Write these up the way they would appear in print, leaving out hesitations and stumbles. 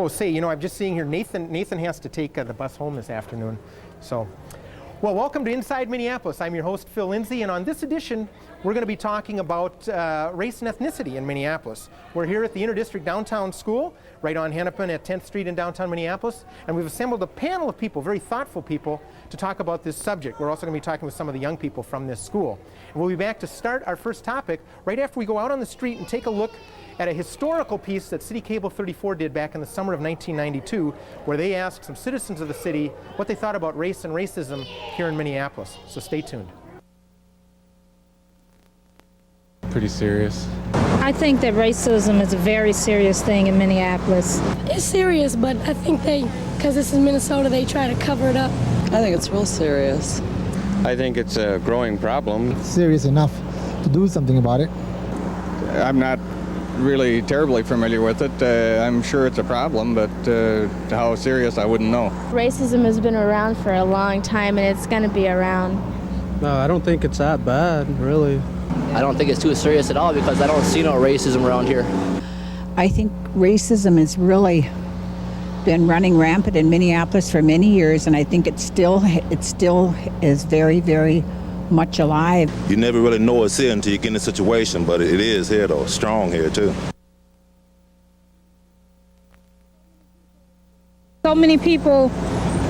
Oh, say, you know, I'm just seeing here, Nathan has to take the bus home this afternoon. So, well, welcome to Inside Minneapolis. I'm your host, Phil Lindsay, and on this edition, we're going to be talking about race and ethnicity in Minneapolis. We're here at the Interdistrict Downtown School, right on Hennepin at 10th Street in downtown Minneapolis, and we've assembled a panel of people, very thoughtful people, to talk about this subject. We're also going to be talking with some of the young people from this school. And we'll be back to start our first topic right after we go out on the street and take a look at a historical piece that City Cable 34 did back in the summer of 1992, where they asked some citizens of the city what they thought about race and racism here in Minneapolis. So stay tuned. Pretty serious. I think that racism is a very serious thing in Minneapolis. It's serious, but I think because this is Minnesota, they try to cover it up. I think it's real serious. I think it's a growing problem. It's serious enough to do something about it. I'm not really terribly familiar with it. I'm sure it's a problem, but how serious, I wouldn't know. Racism has been around for a long time, and it's going to be around. No, I don't think it's that bad, really. I don't think it's too serious at all because I don't see no racism around here. I think racism has really been running rampant in Minneapolis for many years, and I think it still is very, very much alive. You never really know it's here until you get in a situation, but it is here though, strong here too. So many people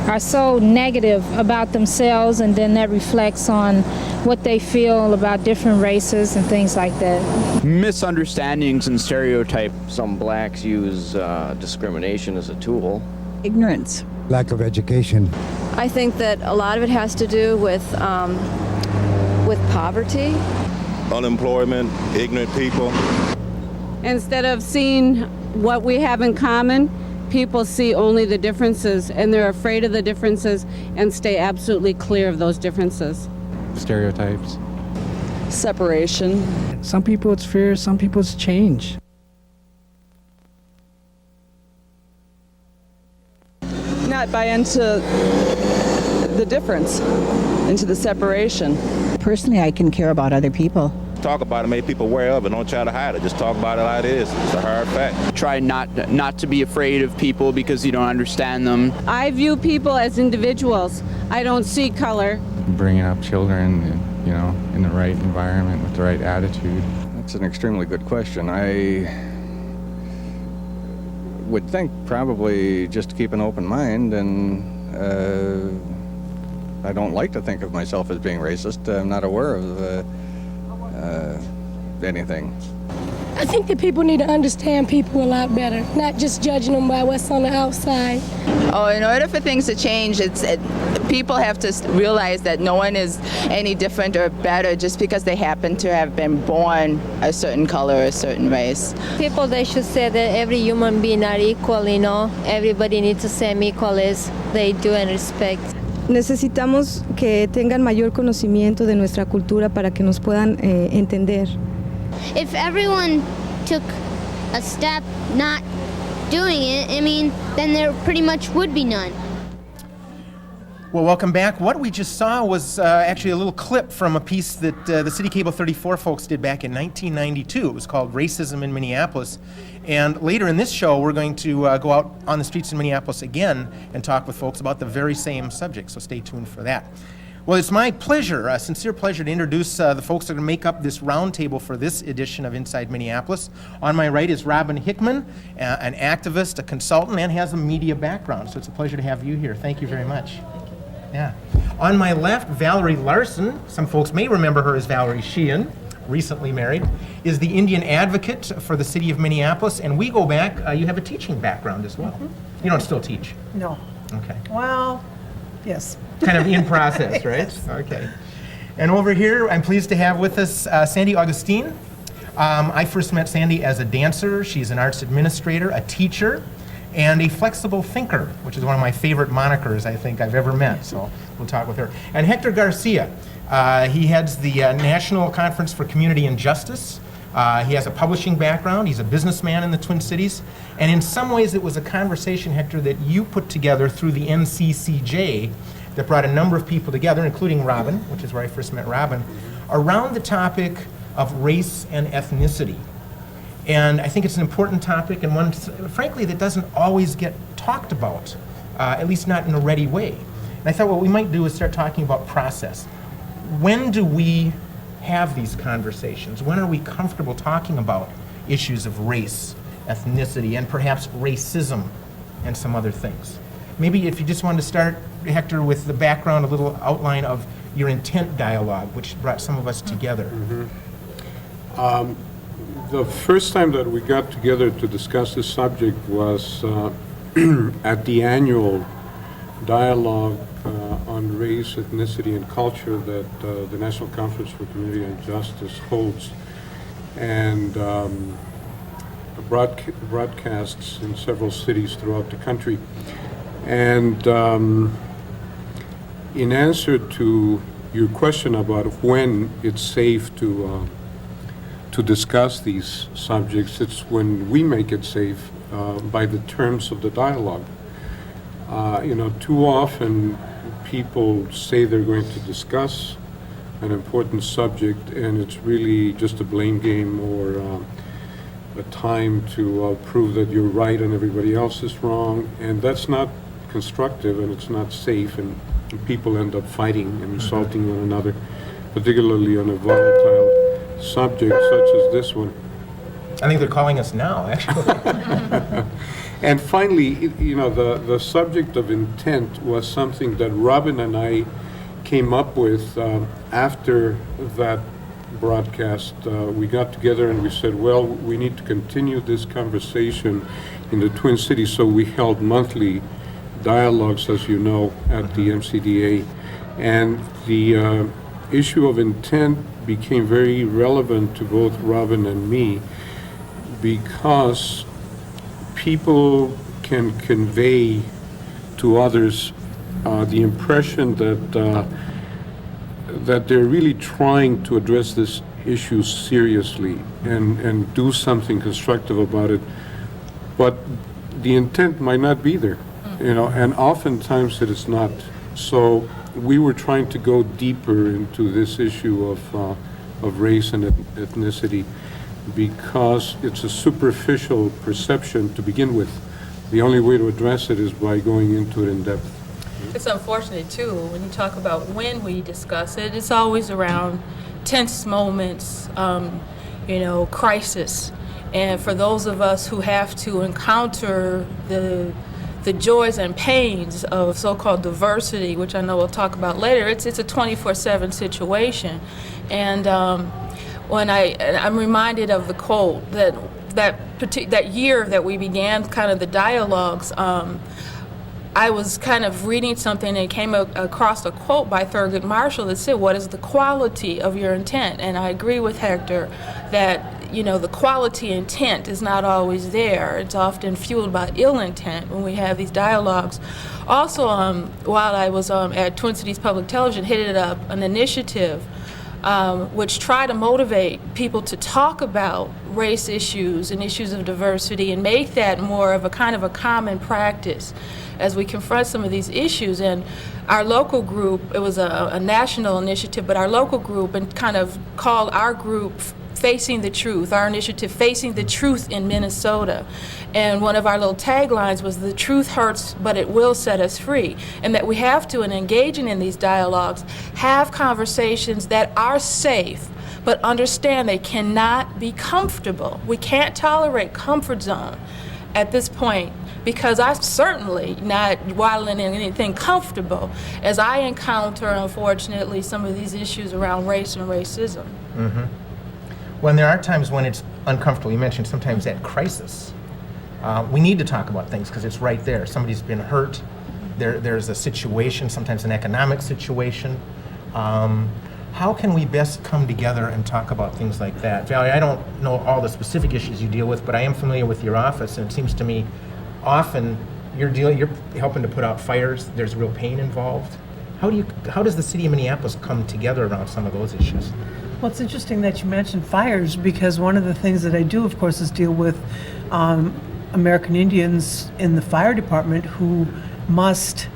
are so negative about themselves, and then that reflects on what they feel about different races and things like that. Misunderstandings and stereotypes. Some blacks use discrimination as a tool. Ignorance. Lack of education. I think that a lot of it has to do with poverty. Unemployment, ignorant people. Instead of seeing what we have in common, people see only the differences, and they're afraid of the differences and stay absolutely clear of those differences. Stereotypes. Separation. Some people it's fear, some people it's change. Not buy into the difference, into the separation. Personally, I can care about other people. Talk about it, make people aware of it. Don't try to hide it. Just talk about it like it is. It's a hard fact. Try not to be afraid of people because you don't understand them. I view people as individuals. I don't see color. Bringing up children, you know, in the right environment with the right attitude. That's an extremely good question. I would think probably just to keep an open mind, and I don't like to think of myself as being racist. I'm not aware of anything. I think that people need to understand people a lot better, not just judging them by what's on the outside. Oh, in order for things to change, people have to realize that no one is any different or better just because they happen to have been born a certain color or a certain race. People, they should say that every human being are equal, you know. Everybody needs the same equal as they do and respect. Necesitamos que tengan mayor conocimiento de nuestra cultura para que nos puedan entender. If everyone took a step not doing it, I mean, then there pretty much would be none. Well, welcome back. What we just saw was actually a little clip from a piece that the City Cable 34 folks did back in 1992. It was called Racism in Minneapolis. And later in this show, we're going to go out on the streets in Minneapolis again and talk with folks about the very same subject, so stay tuned for that. Well, it's my pleasure, a sincere pleasure, to introduce the folks that are going to make up this roundtable for this edition of Inside Minneapolis. On my right is Robin Hickman, an activist, a consultant, and has a media background, so it's a pleasure to have you here. Thank you very much. Yeah. On my left, Valerie Larson, some folks may remember her as Valerie Shin, recently married, is the Indian advocate for the city of Minneapolis, and we go back, you have a teaching background as well. Mm-hmm. You don't still teach? No. Okay. Well, yes. Kind of in process, right? Yes. Okay. And over here, I'm pleased to have with us Sandy Agustin. I first met Sandy as a dancer. She's an arts administrator, a teacher, and a flexible thinker, which is one of my favorite monikers I think I've ever met, so we'll talk with her. And Hector Garcia, he heads the National Conference for Community and Justice. He has a publishing background, he's a businessman in the Twin Cities, and in some ways it was a conversation, Hector, that you put together through the NCCJ that brought a number of people together, including Robin, which is where I first met Robin, around the topic of race and ethnicity. And I think it's an important topic and one, frankly, that doesn't always get talked about, at least not in a ready way. And I thought what we might do is start talking about process. When do we have these conversations? When are we comfortable talking about issues of race, ethnicity, and perhaps racism and some other things? Maybe if you just wanted to start, Hector, with the background, a little outline of your intent dialogue, which brought some of us together. The first time that we got together to discuss this subject was at the annual dialogue on race, ethnicity, and culture that the National Conference for Community and Justice holds, and broadcasts in several cities throughout the country. And in answer to your question about when it's safe to discuss these subjects, it's when we make it safe by the terms of the dialogue. Too often people say they're going to discuss an important subject and it's really just a blame game or a time to prove that you're right and everybody else is wrong, and that's not constructive and it's not safe, and people end up fighting and insulting one another, particularly on a volatile subject such as this one. I think they're calling us now, actually. And finally, the subject of intent was something that Robin and I came up with after that broadcast. We got together and we said, well, we need to continue this conversation in the Twin Cities, so we held monthly dialogues, as you know, at the MCDA. And the issue of intent became very relevant to both Robin and me because people can convey to others the impression that they're really trying to address this issue seriously and do something constructive about it, but the intent might not be there, and oftentimes it is not. So we were trying to go deeper into this issue of race and ethnicity because it's a superficial perception to begin with. The only way to address it is by going into it in depth. It's unfortunate, too, when you talk about when we discuss it, it's always around tense moments, crisis. And for those of us who have to encounter the joys and pains of so-called diversity, which I know we'll talk about later, it's a 24/7 situation. And when I'm reminded of the quote that year that we began kind of the dialogues, I was kind of reading something and came across a quote by Thurgood Marshall that said, what is the quality of your intent? And I agree with Hector that the quality intent is not always there. It's often fueled by ill intent when we have these dialogues. Also, while I was at Twin Cities Public Television, headed up an initiative which try to motivate people to talk about race issues and issues of diversity and make that more of a kind of a common practice as we confront some of these issues. And our local group, it was a national initiative, but our local group and kind of called our group Facing the Truth, our initiative Facing the Truth in Minnesota. And one of our little taglines was, the truth hurts, but it will set us free. And that we have to, in engaging in these dialogues, have conversations that are safe, but understand they cannot be comfortable. We can't tolerate comfort zone at this point, because I'm certainly not waddling in anything comfortable as I encounter, unfortunately, some of these issues around race and racism. Mm-hmm. Well, and there are times when it's uncomfortable. You mentioned sometimes at crisis. We need to talk about things because it's right there. Somebody's been hurt. There's a situation, sometimes an economic situation. How can we best come together and talk about things like that? Valerie, I don't know all the specific issues you deal with, but I am familiar with your office, and it seems to me often you're helping to put out fires. There's real pain involved. How does the city of Minneapolis come together around some of those issues? Well, it's interesting that you mentioned fires, because one of the things that I do, of course, is deal with American Indians in the fire department who must,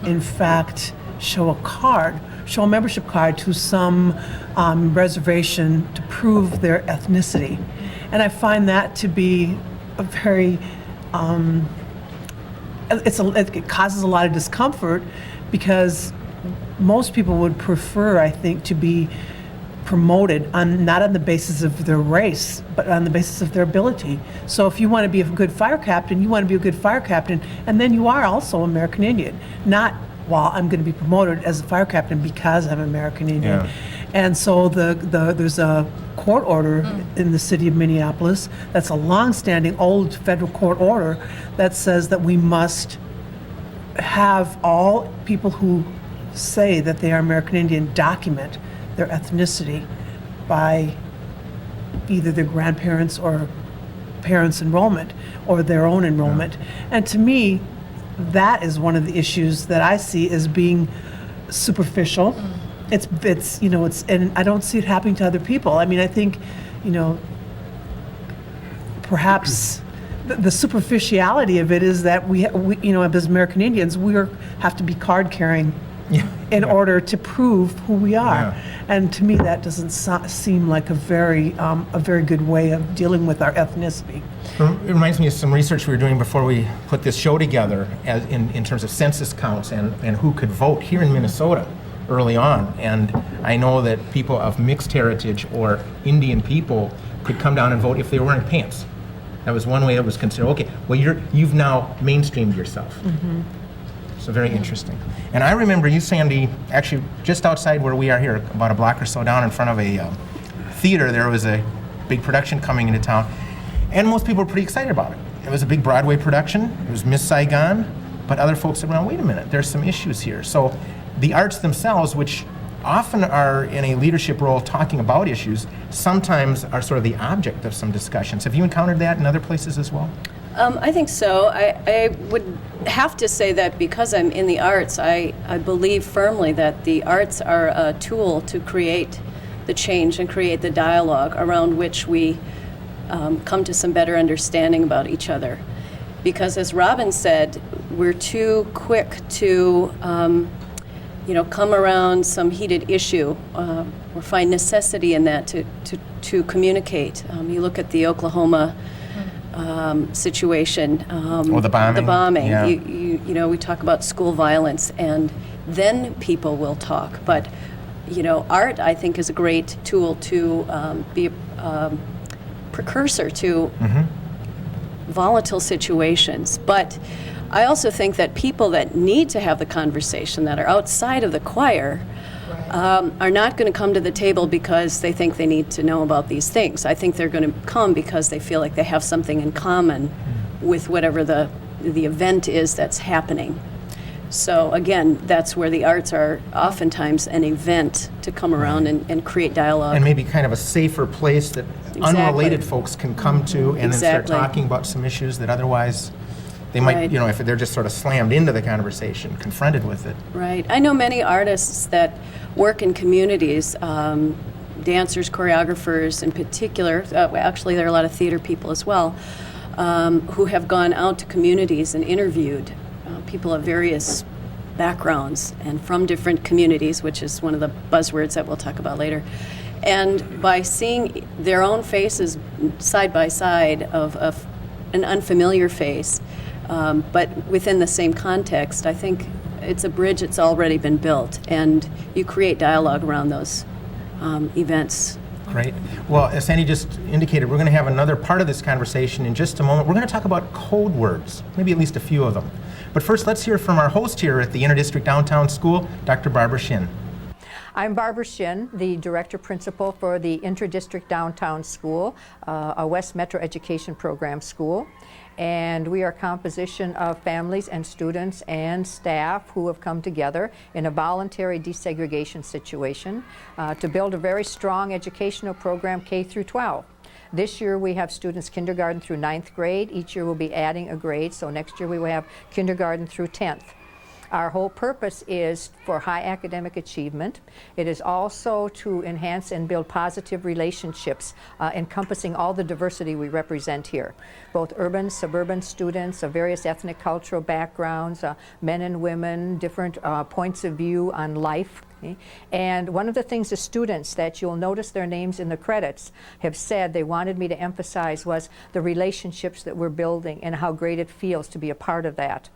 in fact, show a membership card to some reservation to prove their ethnicity. And I find that to be a very, it causes a lot of discomfort because most people would prefer, I think, to be promoted not on the basis of their race, but on the basis of their ability. So if you want to be a good fire captain, you want to be a good fire captain, and then you are also American Indian. Not, well, I'm going to be promoted as a fire captain because I'm American Indian. Yeah. And so there's a court order in the city of Minneapolis that's a long-standing old federal court order that says that we must have all people who say that they are American Indian document their ethnicity by either their grandparents or parents' enrollment or their own enrollment. And to me, that is one of the issues that I see as being superficial. It's you know, and I don't see it happening to other people. I mean, I think, you know, perhaps the superficiality of it is that we you know, as American Indians, we have to be card carrying in order to prove who we are. And to me, that doesn't seem like a very good way of dealing with our ethnicity. It reminds me of some research we were doing before we put this show together as in terms of census counts and who could vote here in Minnesota early on. And I know that people of mixed heritage or Indian people could come down and vote if they were wearing pants. That was one way it was considered. Okay, well, you've now mainstreamed yourself. So very interesting. And I remember you, Sandy, actually just outside where we are here, about a block or so down in front of a theater, there was a big production coming into town. And most people were pretty excited about it. It was a big Broadway production. It was Miss Saigon. But other folks said, well, wait a minute, there's some issues here. So the arts themselves, which often are in a leadership role talking about issues, sometimes are sort of the object of some discussions. Have you encountered that in other places as well? I think so. I would have to say that because I'm in the arts, I believe firmly that the arts are a tool to create the change and create the dialogue around which we come to some better understanding about each other. Because as Robin said, we're too quick to come around some heated issue or find necessity in that to communicate. You look at the Oklahoma situation. The bombing. The bombing. Yeah. You know, we talk about school violence, and then people will talk. But, you know, art, I think, is a great tool to be a precursor to volatile situations. But I also think that people that need to have the conversation, that are outside of the choir, are not going to come to the table because they think they need to know about these things. I think they're going to come because they feel like they have something in common with whatever the event is that's happening. So again, that's where the arts are oftentimes an event to come around and create dialogue. And maybe kind of a safer place that unrelated folks can come to and then start talking about some issues that otherwise they might, you know, if they're just sort of slammed into the conversation, confronted with it. Right. I know many artists that work in communities, dancers, choreographers in particular. Actually, there are a lot of theater people as well, who have gone out to communities and interviewed people of various backgrounds and from different communities, which is one of the buzzwords that we'll talk about later. And by seeing their own faces side by side of an unfamiliar face, but within the same context, I think it's a bridge that's already been built, and you create dialogue around those events. Great. Well, as Sandy just indicated, we're going to have another part of this conversation in just a moment. We're going to talk about code words, maybe at least a few of them. But first, let's hear from our host here at the Interdistrict Downtown School, Dr. Barbara Shin. I'm Barbara Shin, the Director Principal for the Interdistrict Downtown School, a West Metro Education Program school. And we are a composition of families and students and staff who have come together in a voluntary desegregation situation to build a very strong educational program K through 12. This year we have students kindergarten through 9th grade. Each year we'll be adding a grade, so next year we will have kindergarten through 10th. Our whole purpose is for high academic achievement. It is also to enhance and build positive relationships encompassing all the diversity we represent here, both urban, suburban students of various ethnic, cultural backgrounds, men and women, different points of view on life, Okay? And one of the things the students that you'll notice their names in the credits have said they wanted me to emphasize was the relationships that we're building and how great it feels to be a part of that.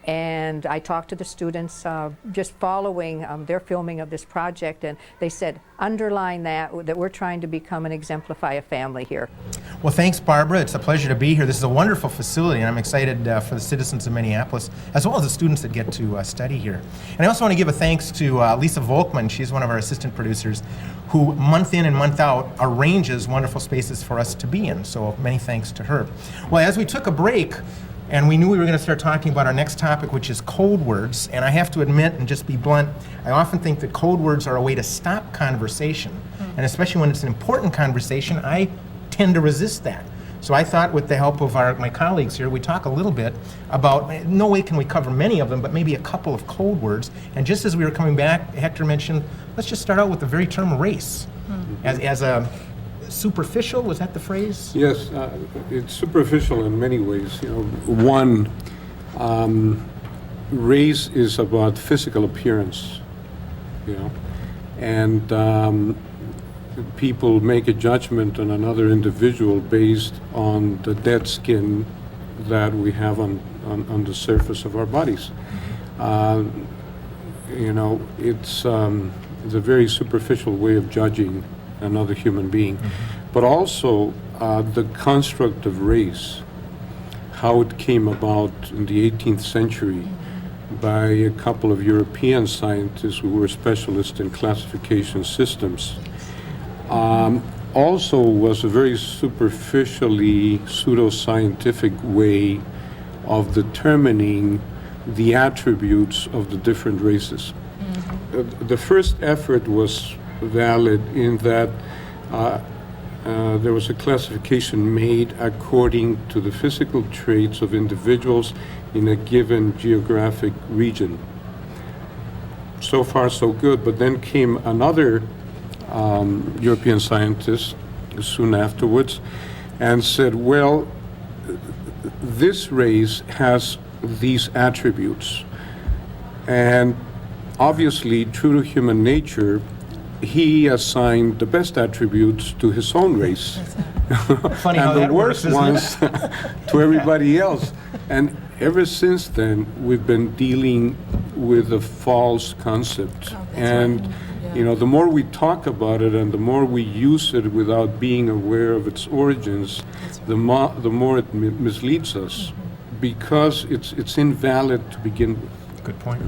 And I talked to the students just following their filming of this project, and they said, underline that we're trying to become and exemplify a family here. Well, thanks, Barbara. It's a pleasure to be here. This is a wonderful facility, and I'm excited for the citizens of Minneapolis, as well as the students that get to study here. And I also want to give a thanks to Lisa Volkman. She's one of our assistant producers, who month in and month out arranges wonderful spaces for us to be in. So many thanks to her. Well, as we took a break, and we knew we were going to start talking about our next topic, which is code words. And I have to admit, and just be blunt, I often think that code words are a way to stop conversation. And especially when it's an important conversation, I tend to resist that. So I thought, with the help of my colleagues here, we'd talk a little bit about, no way can we cover many of them, but maybe a couple of code words. And just as we were coming back, Hector mentioned, let's just start out with the very term race. As a superficial, was that the phrase? Yes, it's superficial in many ways. You know, one, race is about physical appearance, you know, and people make a judgment on another individual based on the dead skin that we have on the surface of our bodies. You know, it's a very superficial way of judging another human being. But also the construct of race, how it came about in the 18th century by a couple of European scientists who were specialists in classification systems, also was a very superficially pseudoscientific way of determining the attributes of the different races. The first effort was valid in that there was a classification made according to the physical traits of individuals in a given geographic region. So far, so good. But then came another European scientist soon afterwards and said, well, this race has these attributes. And obviously, true to human nature, he assigned the best attributes to his own race. Funny and how the that worst works, ones to everybody else. And ever since then, we've been dealing with a false concept. And you know, the more we talk about it and the more we use it without being aware of its origins, the more it misleads us, because it's invalid to begin with. Good point.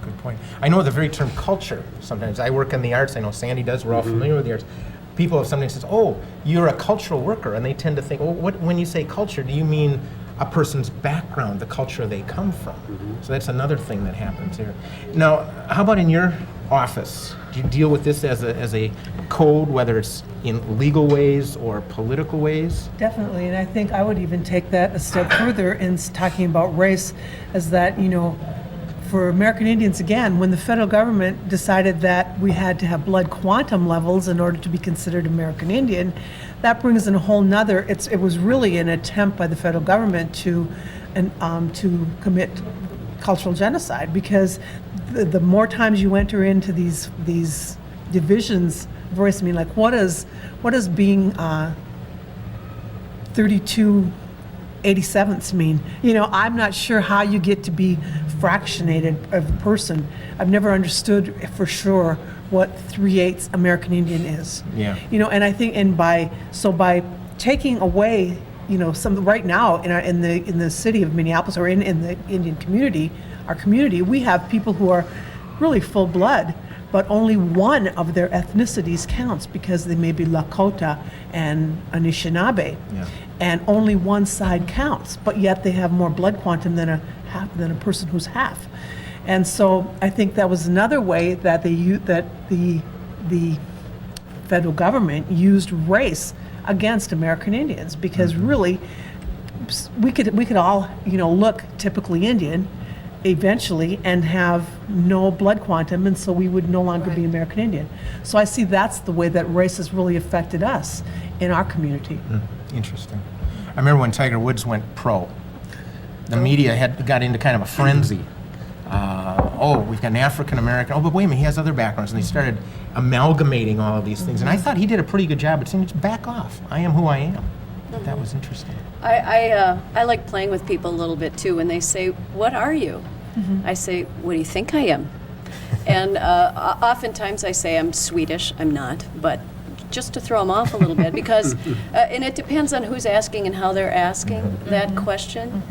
Good point. I know the very term culture. Sometimes I work in the arts. I know Sandy does. We're all familiar with the arts. People have sometimes said, "Oh, you're a cultural worker," and they tend to think, "Oh, when you say culture, do you mean a person's background, the culture they come from?" So that's another thing that happens here. Now, how about in your office? Do you deal with this as a code, whether it's in legal ways or political ways? Definitely, and I think I would even take that a step further in talking about race, as that, you know, for American Indians, again, when the federal government decided that we had to have blood quantum levels in order to be considered American Indian, that brings in a whole nother, it was really an attempt by the federal government to commit cultural genocide, because the more times you enter into these divisions of race, I mean, like, what does being 32/87ths mean? You know, I'm not sure how you get to be fractionated of a person. I've never understood for sure what 3/8 American Indian is. Yeah. You know, and I think, and by taking away, you know, some right now in the city of Minneapolis, or in the Indian community, our community, we have people who are really full blood, but only one of their ethnicities counts, because they may be Lakota and Anishinaabe. Yeah. And only one side counts, but yet they have more blood quantum than a person who's half. And so I think that was another way that the federal government used race against American Indians, because really we could all, you know, look typically Indian eventually and have no blood quantum, and so we would no longer be American Indian. So I see that's the way that race has really affected us in our community. Interesting. I remember when Tiger Woods went pro, the media got into kind of a frenzy oh, we've got an African American. Oh, but wait a minute, he has other backgrounds. And they started amalgamating all of these things. And I thought he did a pretty good job at saying, back off. I am who I am. That was interesting. I like playing with people a little bit too. When they say, "What are you?" I say, "What do you think I am?" And oftentimes I say I'm Swedish. I'm not, but just to throw them off a little bit, because and it depends on who's asking and how they're asking that question.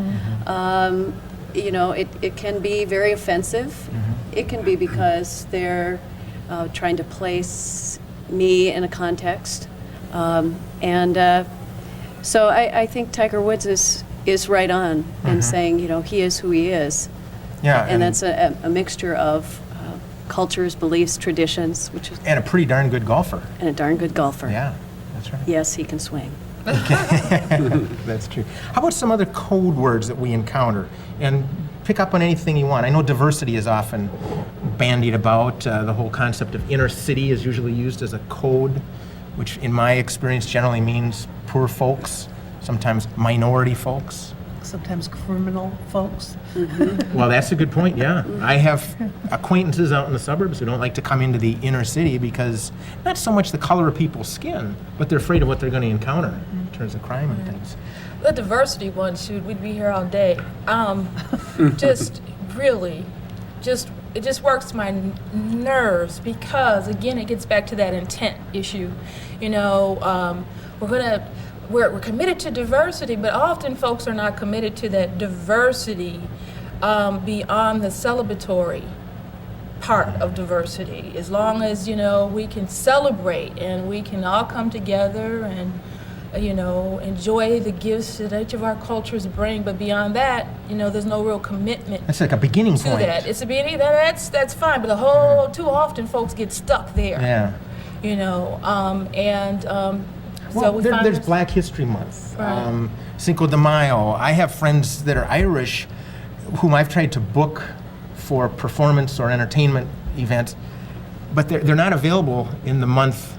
You know, it can be very offensive. It can be because they're trying to place me in a context, so I think Tiger Woods is right on in saying, you know, he is who he is. Yeah, and that's a mixture of cultures, beliefs, traditions, which is and a pretty darn good golfer. And a darn good golfer. Yeah, that's right. Yes, he can swing. That's true. How about some other code words that we encounter? And pick up on anything you want. I know diversity is often bandied about. The whole concept of inner city is usually used as a code, which in my experience generally means poor folks, sometimes minority folks. Sometimes criminal folks. Well, that's a good point, yeah. I have acquaintances out in the suburbs who don't like to come into the inner city because not so much the color of people's skin, but they're afraid of what they're going to encounter in terms of crime and things. The diversity one, shoot, we'd be here all day. Just really, it just works my nerves because, again, it gets back to that intent issue. You know, we're committed to diversity, but often folks are not committed to that diversity beyond the celebratory part of diversity. As long as, you know, we can celebrate and we can all come together and, you know, enjoy the gifts that each of our cultures bring, but beyond that, you know, there's no real commitment. That's like a beginning to point. That. It's a beginning. That's fine, but too often folks get stuck there. Yeah. You know, well, so there's Black History Month, right. Cinco de Mayo. I have friends that are Irish whom I've tried to book for performance or entertainment events, but they're not available in the month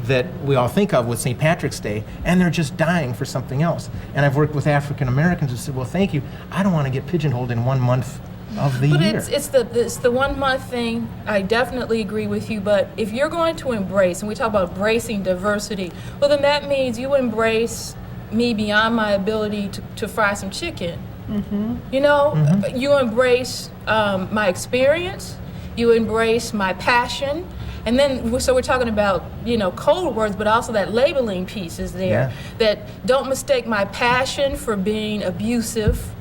that we all think of with St. Patrick's Day, and they're just dying for something else. And I've worked with African Americans who said, well, thank you. I don't want to get pigeonholed in 1 month of the year. But it's the 1 month thing. I definitely agree with you. But if you're going to embrace, and we talk about embracing diversity, well, then that means you embrace me beyond my ability to fry some chicken. You know, you embrace my experience, you embrace my passion, and then so we're talking about, you know, code words, but also that labeling piece is there. That don't mistake my passion for being abusive.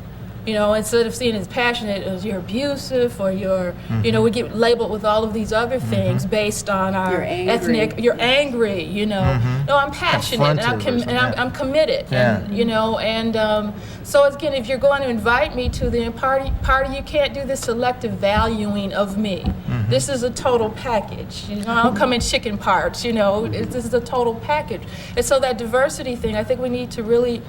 You know, instead of seeing it as passionate as you're abusive or you're, you know, we get labeled with all of these other things based on our ethnic. You're angry. You know, no, I'm passionate and I'm committed. Yeah. And, you know, and so again, if you're going to invite me to the party, you can't do this selective valuing of me. This is a total package. You know, I don't come in chicken parts. You know, this is a total package. And so that diversity thing, I think we need to really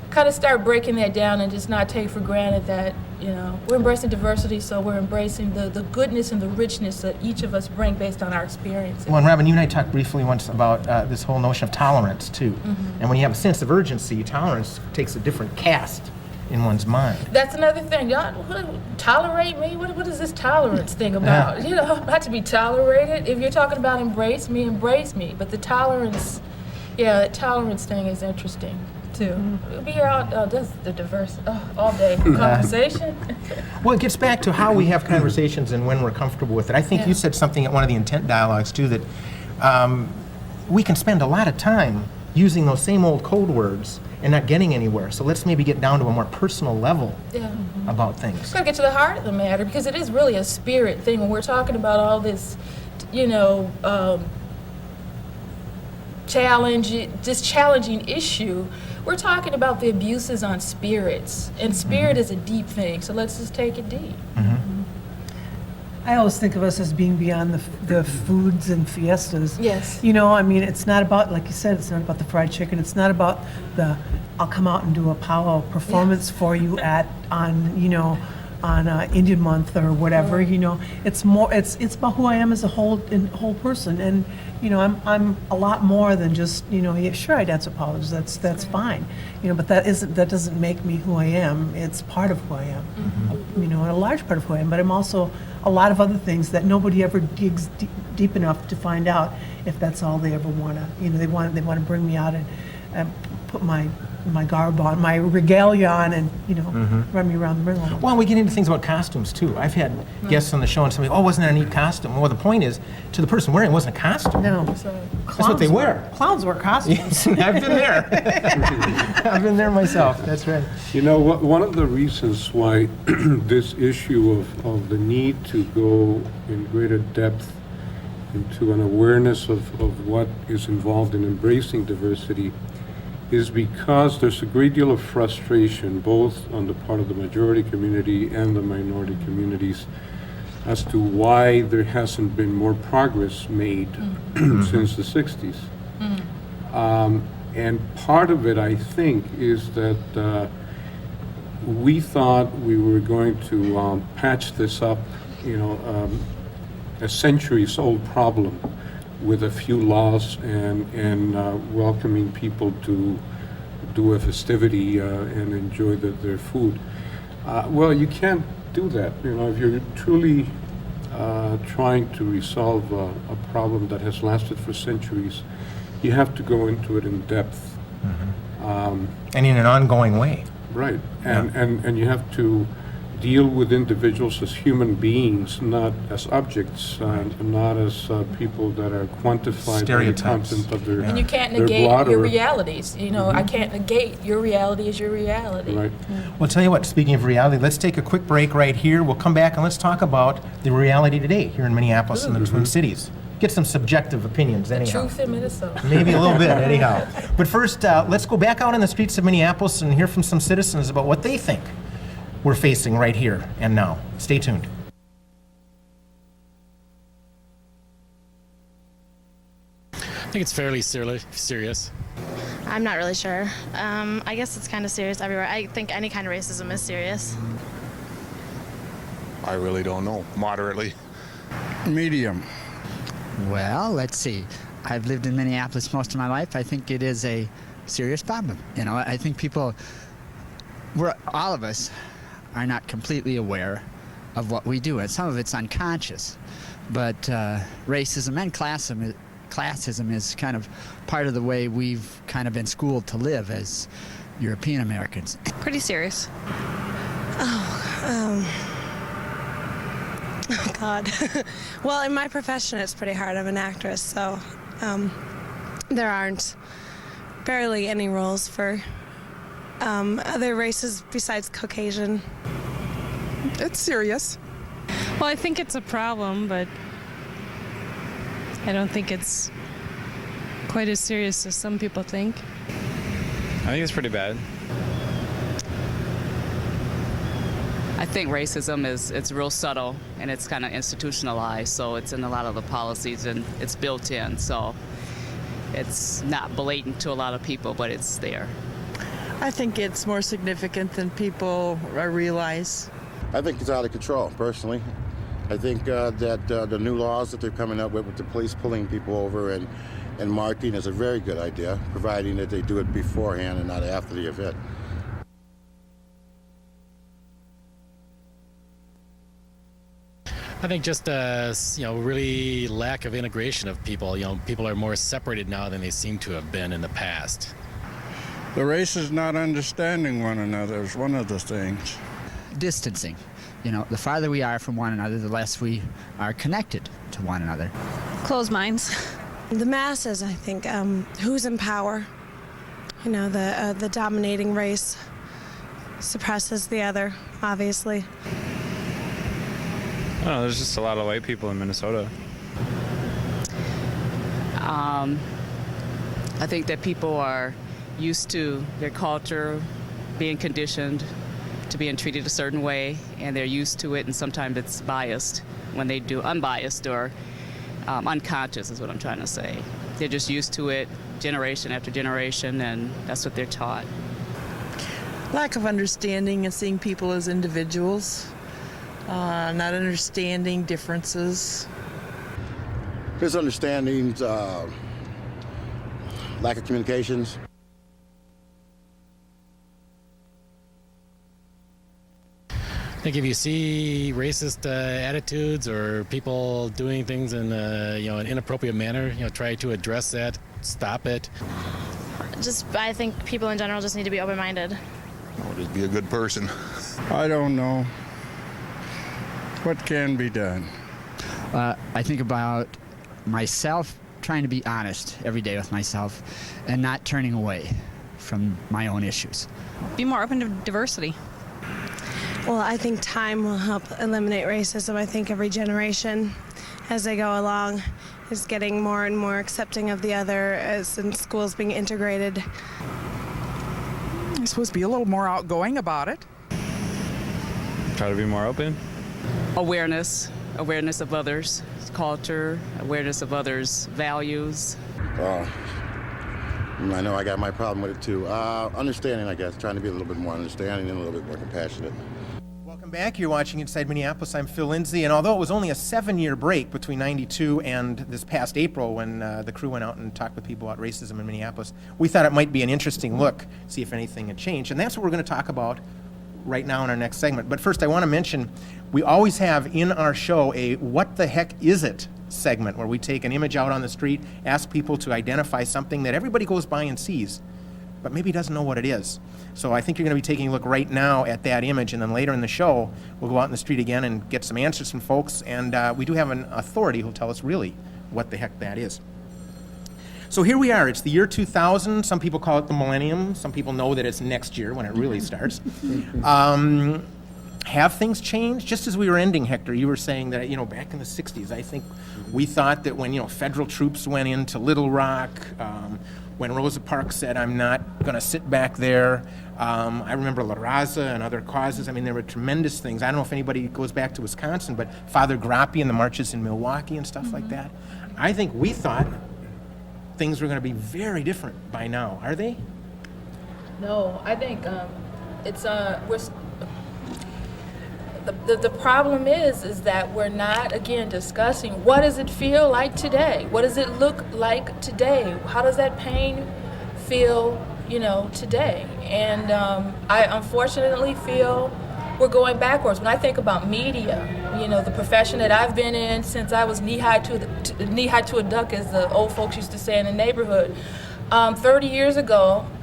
kind of start breaking that down and just not take for granted that, you know, we're embracing diversity, so we're embracing the goodness and the richness that each of us bring based on our experiences. Well, and Robin, you and I talked briefly once about this whole notion of tolerance, too. And when you have a sense of urgency, tolerance takes a different cast in one's mind. That's another thing. Y'all, tolerate me? What is this tolerance thing about? You know, not to be tolerated. If you're talking about embrace me. But the tolerance, that tolerance thing is interesting. We'll be here all day conversation. Well, it gets back to how we have conversations and when we're comfortable with it. I think you said something at one of the intent dialogues too, that we can spend a lot of time using those same old code words and not getting anywhere. So let's maybe get down to a more personal level about things. We've got to get to the heart of the matter, because it is really a spirit thing when we're talking about all this, you know, challenging issue. We're talking about the abuses on spirits, and spirit is a deep thing, so let's just take it deep. I always think of us as being beyond the foods and fiestas. Yes. You know, I mean, it's not about, like you said, it's not about the fried chicken. It's not about I'll come out and do a powwow performance for you on, you know, Indian Month or whatever. You know, it's about who I am as a whole person, and you know, I'm a lot more than just, you know, yeah, sure I dance with powers, that's fine, you know, but that doesn't make me who I am. It's part of who I am, you know, and a large part of who I am. But I'm also a lot of other things that nobody ever digs deep enough to find out if that's all they ever want to. You know, they want to bring me out and put my garb on, my regalia on, and, you know, run me around the ring. Well, we get into things about costumes too. I've had guests on the show and somebody, oh, wasn't that a neat costume? Well, the point is, to the person wearing it, wasn't a costume. No, that's what they wear. Clowns wear costumes. Yes, I've been there. I've been there myself. That's right. You know, one of the reasons why this issue of the need to go in greater depth into an awareness of what is involved in embracing diversity is because there's a great deal of frustration, both on the part of the majority community and the minority communities, as to why there hasn't been more progress made since the 60s. And part of it, I think, is that we thought we were going to patch this up, you know, a centuries-old problem with a few laws and welcoming people to do a festivity and enjoy their food. Well, you can't do that. You know, if you're truly trying to resolve a problem that has lasted for centuries, you have to go into it in depth. And in an ongoing way. Right, and you have to deal with individuals as human beings, not as objects, not as people that are quantified by the content of their And you can't their negate blood your or- realities. You know, I can't negate your reality is your reality. Right. Well, tell you what, speaking of reality, let's take a quick break right here. We'll come back and let's talk about the reality today here in Minneapolis and the Twin Cities. Get some subjective opinions anyhow. Truth in Minnesota. Maybe a little bit anyhow. But first, let's go back out in the streets of Minneapolis and hear from some citizens about what they think we're facing right here and now. Stay tuned. I think it's fairly serious. I'm not really sure. I guess it's kind of serious everywhere. I think any kind of racism is serious. I really don't know. Moderately. Medium. Well, let's see. I've lived in Minneapolis most of my life. I think it is a serious problem. You know, I think all of us are not completely aware of what we do, and some of it's unconscious. But racism and classism is kind of part of the way we've kind of been schooled to live as European Americans. Pretty serious. Oh God. Well, in my profession, it's pretty hard. I'm an actress, so there aren't barely any roles for other races besides Caucasian. It's serious. Well, I think it's a problem, but I don't think it's quite as serious as some people think. I think it's pretty bad. I think racism it's real subtle and it's kind of institutionalized, so it's in a lot of the policies and it's built in, so it's not blatant to a lot of people, but it's there. I think it's more significant than people realize. I think it's out of control, personally. I think that the new laws that they're coming up with the police pulling people over and marking is a very good idea, providing that they do it beforehand and not after the event. I think just really lack of integration of people. You know, people are more separated now than they seem to have been in the past. The race is not understanding one another is one of the things. Distancing. You know, the farther we are from one another, the less we are connected to one another. Closed minds. The masses, I think, who's in power, you know, the dominating race suppresses the other, obviously. I don't know, there's just a lot of white people in Minnesota. I think that people are used to their culture being conditioned to being treated a certain way, and they're used to it, and sometimes it's biased when they do, unbiased or unconscious is what I'm trying to say. They're just used to it generation after generation, and that's what they're taught. Lack of understanding and seeing people as individuals. not understanding differences. Misunderstandings, lack of communications. I think if you see racist attitudes or people doing things in an inappropriate manner, try to address that, stop it. I think people in general just need to be open-minded. Just be a good person. I don't know what can be done. I think about myself trying to be honest every day with myself and not turning away from my own issues. Be more open to diversity. Well, I think time will help eliminate racism. I think every generation, as they go along, is getting more and more accepting of the other, as in schools being integrated. You're supposed to be a little more outgoing about it. Try to be more open. Awareness of others' culture, awareness of others' values. I know I got my problem with it too. Understanding, I guess, trying to be a little bit more understanding and a little bit more compassionate. Welcome back. You're watching Inside Minneapolis. I'm Phil Lindsay, and although it was only a 7-year break between '92 and this past April when the crew went out and talked with people about racism in Minneapolis, we thought it might be an interesting look, see if anything had changed, and that's what we're going to talk about right now in our next segment. But first, I want to mention we always have in our show a "What the heck is it?" segment where we take an image out on the street, ask people to identify something that everybody goes by and sees, but maybe doesn't know what it is. So I think you're going to be taking a look right now at that image, and then later in the show, we'll go out in the street again and get some answers from folks, and we do have an authority who'll tell us really what the heck that is. So here we are. It's the year 2000. Some people call it the millennium. Some people know that it's next year when it really starts. Have things changed? Just as we were ending, Hector, you were saying that, back in the 60s, I think we thought that when, federal troops went into Little Rock, when Rosa Parks said, "I'm not going to sit back there." I remember La Raza and other causes. I mean, there were tremendous things. I don't know if anybody goes back to Wisconsin, but Father Grappi and the marches in Milwaukee and stuff like that. I think we thought things were going to be very different by now. Are they? No, I think the problem is that we're not, again, discussing what does it feel like today? What does it look like today? How does that pain feel, today? And I unfortunately feel we're going backwards. When I think about media, the profession that I've been in since I was knee-high to a duck, as the old folks used to say in the neighborhood,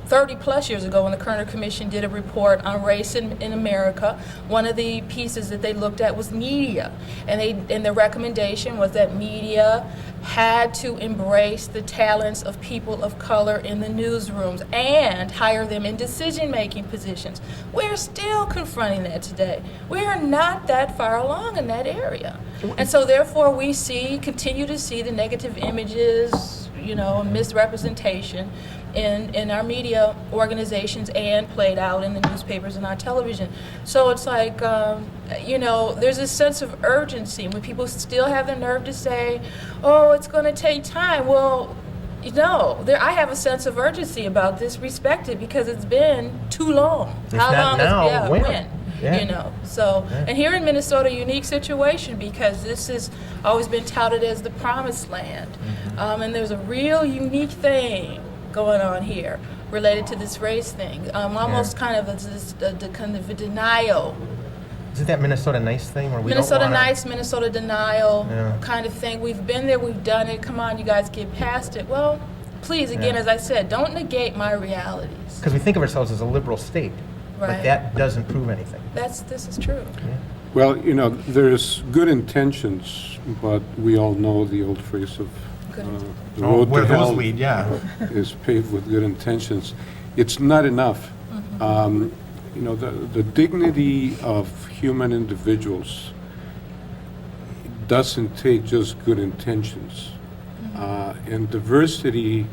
30 plus years ago, when the Kerner Commission did a report on race in America, one of the pieces that they looked at was media. And the recommendation was that media had to embrace the talents of people of color in the newsrooms and hire them in decision-making positions. We're still confronting that today. We are not that far along in that area. And so therefore we continue to see the negative images, misrepresentation in our media organizations and played out in the newspapers and on television. So it's like, there's a sense of urgency when people still have the nerve to say, "Oh, it's going to take time." Well, I have a sense of urgency about this respected because it's been too long. If How not long now, when? Yeah. So, yeah. And here in Minnesota, a unique situation because this has always been touted as the promised land. And there's a real unique thing going on here related to this race thing. Almost kind of a denial. Isn't that Minnesota nice thing where we Minnesota don't wanna... nice, Minnesota denial kind of thing. We've been there, we've done it. Come on, you guys, get past it. Well, please, again, as I said, don't negate my realities. Because we think of ourselves as a liberal state, right. But that doesn't prove anything. This is true. Yeah. Well, there's good intentions, but we all know the old phrase of the road to hell is paved with good intentions. It's not enough. The dignity of human individuals doesn't take just good intentions. And diversity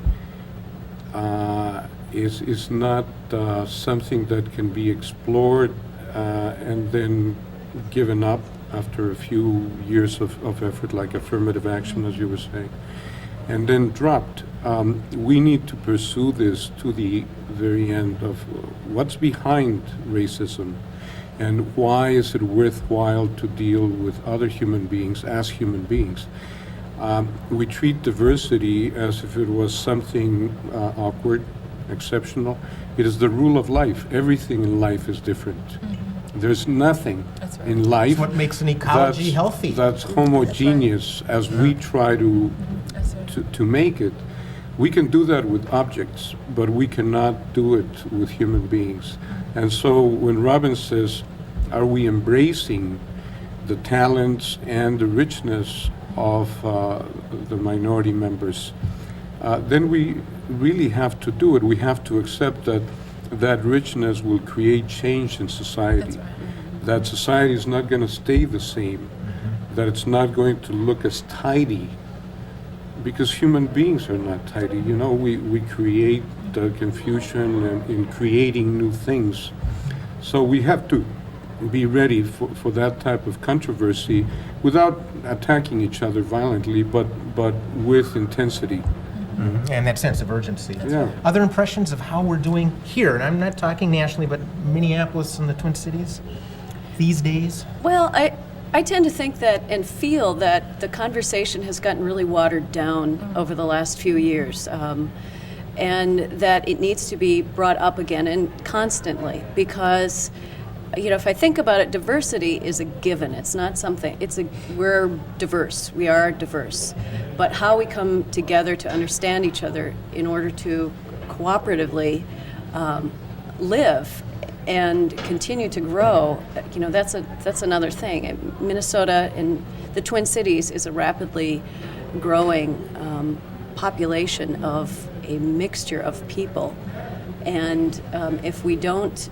is not something that can be explored and then given up after a few years of effort, like affirmative action, as you were saying, and then dropped. We need to pursue this to the very end of what's behind racism. And why is it worthwhile to deal with other human beings as human beings? We treat diversity as if it was something awkward, exceptional. It is the rule of life. Everything in life is different. There's nothing in life It's what makes an ecology healthy. that's homogeneous as we try to make it. We can do that with objects, but we cannot do it with human beings. And so when Robin says, are we embracing the talents and the richness of the minority members, then we really have to do it. We have to accept that that richness will create change in society. That society is not going to stay the same, that it's not going to look as tidy, because human beings are not tidy. You know, we create confusion in creating new things. So we have to be ready for that type of controversy without attacking each other violently, but with intensity. And that sense of urgency. Yeah. Other impressions of how we're doing here, and I'm not talking nationally, but Minneapolis and the Twin Cities these days? Well, I tend to think that and feel that the conversation has gotten really watered down over the last few years, and that it needs to be brought up again and constantly, because if I think about it, diversity is a given. It's not something, we're diverse, we are diverse. But how we come together to understand each other in order to cooperatively live and continue to grow, that's another thing. Minnesota and the Twin Cities is a rapidly growing population of a mixture of people. And if we don't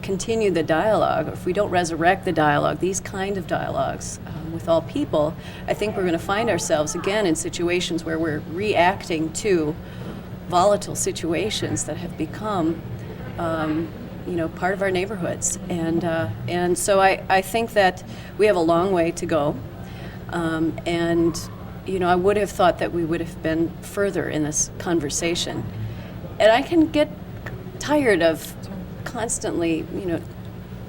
continue the dialogue, if we don't resurrect the dialogue, these kind of dialogues with all people, I think we're going to find ourselves again in situations where we're reacting to volatile situations that have become part of our neighborhoods. And so I think that we have a long way to go. I would have thought that we would have been further in this conversation. And I can get tired of constantly,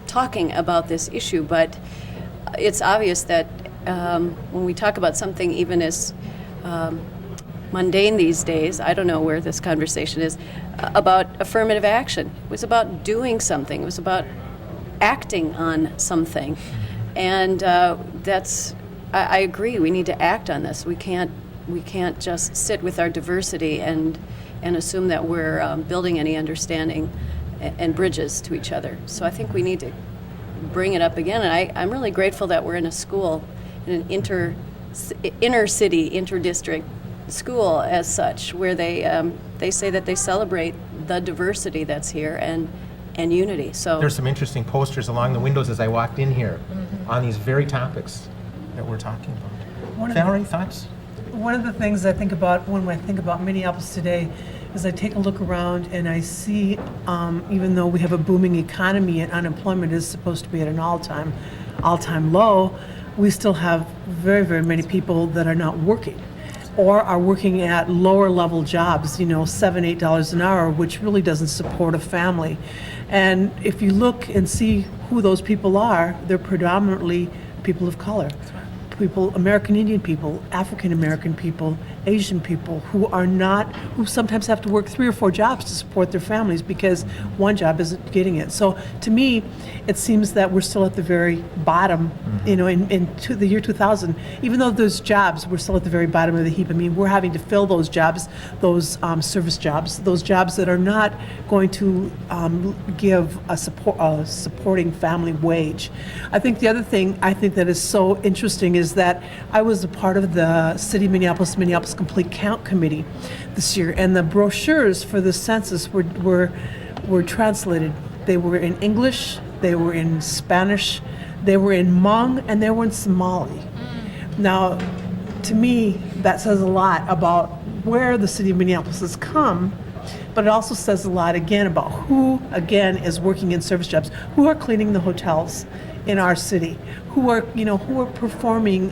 talking about this issue, but it's obvious that when we talk about something even as mundane these days, I don't know where this conversation is, about affirmative action. It was about doing something. It was about acting on something. And I agree, we need to act on this. We can't just sit with our diversity and assume that we're building any understanding and bridges to each other. So I think we need to bring it up again. And I'm really grateful that we're in a school, in an inner city, interdistrict school as such, where they say that they celebrate the diversity that's here and unity. So there's some interesting posters along the windows as I walked in here on these very topics that we're talking about. Valerie, thoughts? One of the things I think about when I think about Minneapolis today is I take a look around and I see, even though we have a booming economy and unemployment is supposed to be at an all-time low, we still have very, very many people that are not working or are working at lower level jobs, $7, $8 an hour, which really doesn't support a family. And if you look and see who those people are, they're predominantly people of color. People, American Indian people, African American people, Asian people who sometimes have to work 3 or 4 jobs to support their families because one job isn't getting it. So to me, it seems that we're still at the very bottom, in the year 2000. Even though there's jobs, we're still at the very bottom of the heap. I mean, we're having to fill those jobs, those service jobs, those jobs that are not going to give a supporting family wage. I think the other thing I think that is so interesting is that I was a part of the City of Minneapolis Complete Count Committee this year, and the brochures for the census were translated. They were in English, they were in Spanish, they were in Hmong, and they were in Somali. Now, to me, that says a lot about where the City of Minneapolis has come, but it also says a lot, again, about who, again, is working in service jobs, who are cleaning the hotels in our city, who are performing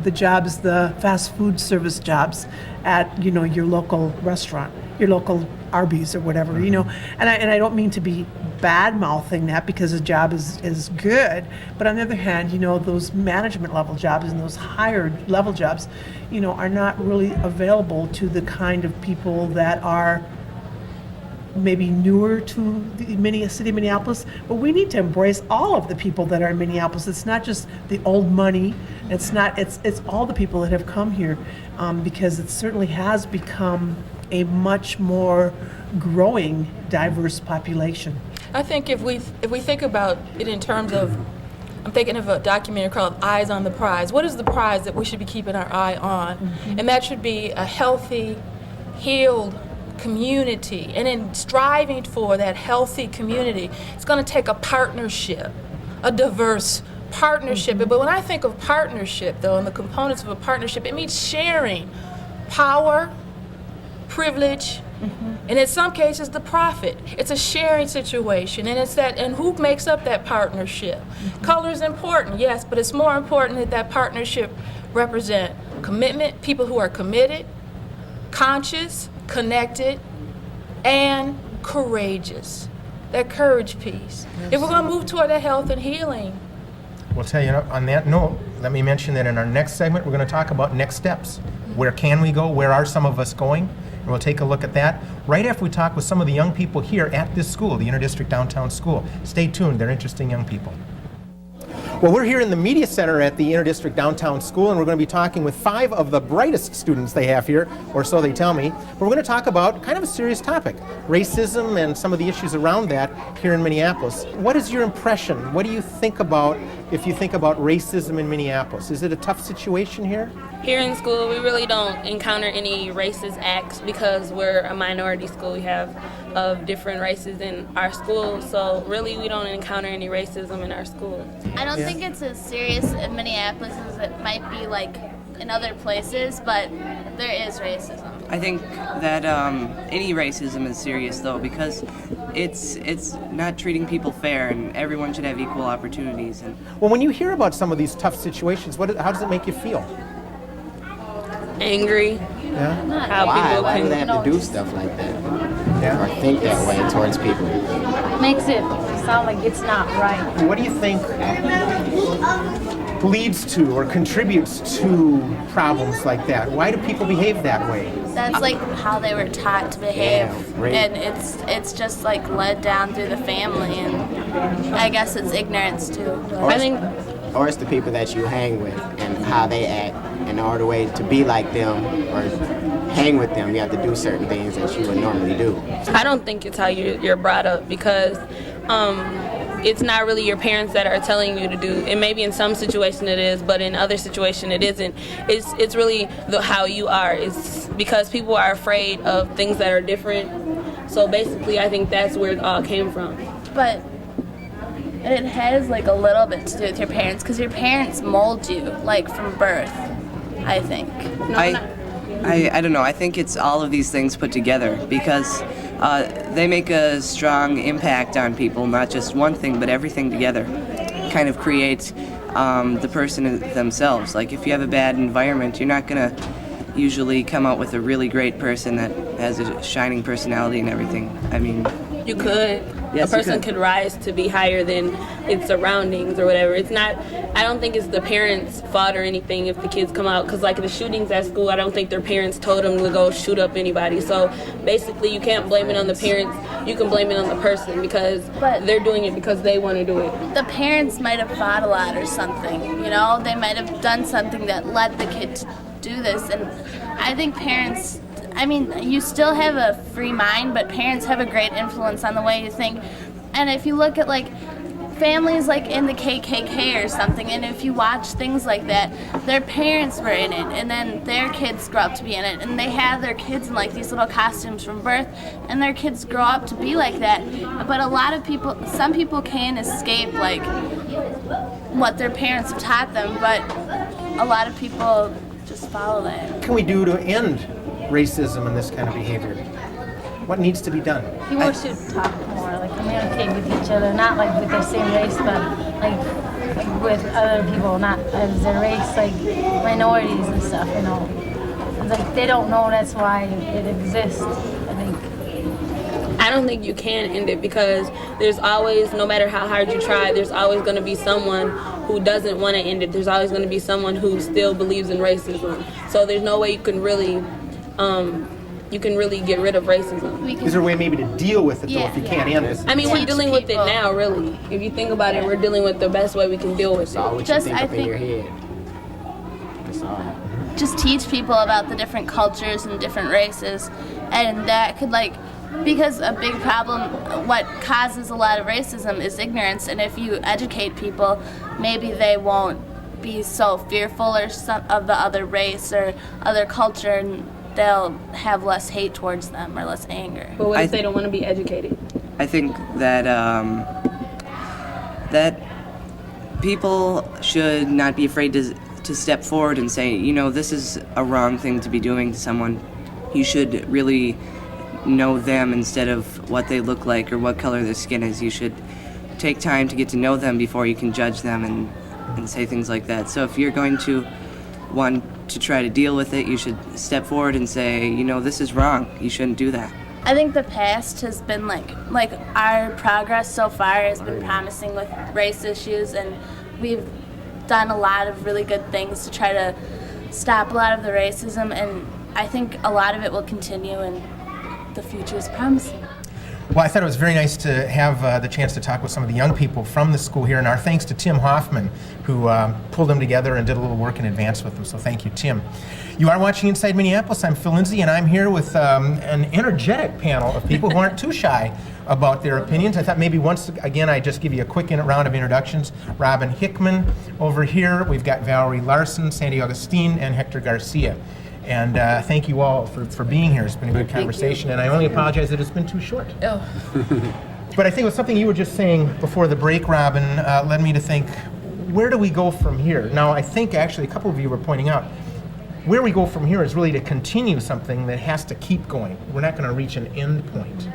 the jobs, the fast food service jobs at, your local restaurant. your local Arby's or whatever, you know. And I don't mean to be bad-mouthing that because the job is good, but on the other hand, you know, those management level jobs and those higher level jobs, you know, are not really available to the kind of people that are maybe newer to the city of Minneapolis. But we need to embrace all of the people that are in Minneapolis. It's not just the old money. It's all the people that have come here, because it certainly has become a much more growing, diverse population. I think if we think about it in terms of, I'm thinking of a documentary called Eyes on the Prize. What is the prize that we should be keeping our eye on? Mm-hmm. And that should be a healthy, healed community. And in striving for that healthy community, it's going to take a partnership, a diverse partnership. Mm-hmm. But when I think of partnership, though, and the components of a partnership, it means sharing power, privilege, and in some cases the profit. It's a sharing situation, and it's that, and who makes up that partnership? Color is important, yes, but it's more important that that partnership represent commitment, people who are committed, conscious, connected, and courageous. That courage piece. If we're going to move toward that health and healing. We'll tell you, on that note, let me mention that in our next segment, we're going to talk about next steps. Where can we go? Where are some of us going? And we'll take a look at that right after we talk with some of the young people here at this school, the Interdistrict Downtown School. Stay tuned, they're interesting young people. Well, we're here in the Media Center at the Interdistrict Downtown School, and we're going to be talking with 5 of the brightest students they have here, or so they tell me. But we're going to talk about kind of a serious topic, racism and some of the issues around that here in Minneapolis. What is your impression? What do you think about if you think about racism in Minneapolis? Is it a tough situation here? Here in school, we really don't encounter any racist acts because we're a minority school. We have of different races in our school, so really we don't encounter any racism in our school. I don't think it's as serious in Minneapolis as it might be like in other places, but there is racism. I think that any racism is serious though, because it's not treating people fair, and everyone should have equal opportunities. And well, when you hear about some of these tough situations, how does it make you feel? Angry. Yeah. How people Why do can they have to do stuff like that? Yeah. Or think that way towards people? Makes it sound like it's not right. What do you think leads to or contributes to problems like that? Why do people behave that way? That's like how they were taught to behave, great. and it's just like led down through the family, and I guess it's ignorance too. Or it's the people that you hang with and how they act. In order way to be like them or hang with them, you have to do certain things that you would normally do. I don't think it's how you're brought up, because it's not really your parents that are telling you to do. It maybe in some situation it is, but in other situation it isn't. It's really how you are. It's because people are afraid of things that are different. So basically, I think that's where it all came from. But it has like a little bit to do with your parents, because your parents mold you like from birth, I think. I don't know. I think it's all of these things put together, because they make a strong impact on people, not just one thing, but everything together. Kind of create the person themselves. Like if you have a bad environment, you're not going to usually come out with a really great person that has a shining personality and everything. I mean, You could. Yes, a person you could. could rise to be higher than its surroundings or whatever. It's not, I don't think it's the parents' fault or anything if the kids come out, because like the shootings at school, I don't think their parents told them to go shoot up anybody. So basically you can't blame it on the parents, you can blame it on the person, because they're doing it because they want to do it. The parents might have fought a lot or something, you know? They might have done something that led the kid to do this. And I think parents, I mean, you still have a free mind, but parents have a great influence on the way you think. And if you look at like families like in the KKK or something, and if you watch things like that, their parents were in it, and then their kids grow up to be in it, and they have their kids in like these little costumes from birth, and their kids grow up to be like that. But a lot of people, some people can escape like what their parents have taught them, but a lot of people just follow that. What can we do to end racism and this kind of behavior? What needs to be done? People should talk more, like communicate with each other, not like with their same race, but like with other people, not as their race, like minorities and stuff, you know. It's like they don't know that's why it exists. I think I don't think you can end it, because there's always, no matter how hard you try, there's always going to be someone who doesn't want to end it. There's always going to be someone who still believes in racism. So there's no way you can really get rid of racism. Is there a way maybe to deal with it, though, if you can't end it? I mean, we're dealing with it now, really. If you think about it, we're dealing with the best way we can deal with it. I think just teach people about the different cultures and different races, and that could because a big problem, what causes a lot of racism is ignorance, and if you educate people, maybe they won't be so fearful of the other race or other culture, and they'll have less hate towards them or less anger. But what if they don't want to be educated? I think that that people should not be afraid to step forward and say, this is a wrong thing to be doing to someone. You should really know them instead of what they look like or what color their skin is. You should take time to get to know them before you can judge them and say things like that. So if you're going to want to try to deal with it, you should step forward and say, this is wrong. You shouldn't do that. I think the past has been like our progress so far has been promising with race issues, and we've done a lot of really good things to try to stop a lot of the racism, and I think a lot of it will continue, and the future is promising. Well, I thought it was very nice to have the chance to talk with some of the young people from the school here, and our thanks to Tim Hoffman, who pulled them together and did a little work in advance with them, so thank you, Tim. You are watching Inside Minneapolis. I'm Phil Lindsay, and I'm here with an energetic panel of people who aren't too shy about their opinions. I thought maybe once again I'd just give you a quick round of introductions. Robin Hickman over here. We've got Valerie Larson, Sandy Agustin, and Hector Garcia. And thank you all for being here. It's been a good conversation, and I only apologize that it's been too short. Oh. But I think it was something you were just saying before the break, Robin, led me to think, where do we go from here? Now, I think actually a couple of you were pointing out, where we go from here is really to continue something that has to keep going. We're not going to reach an end point.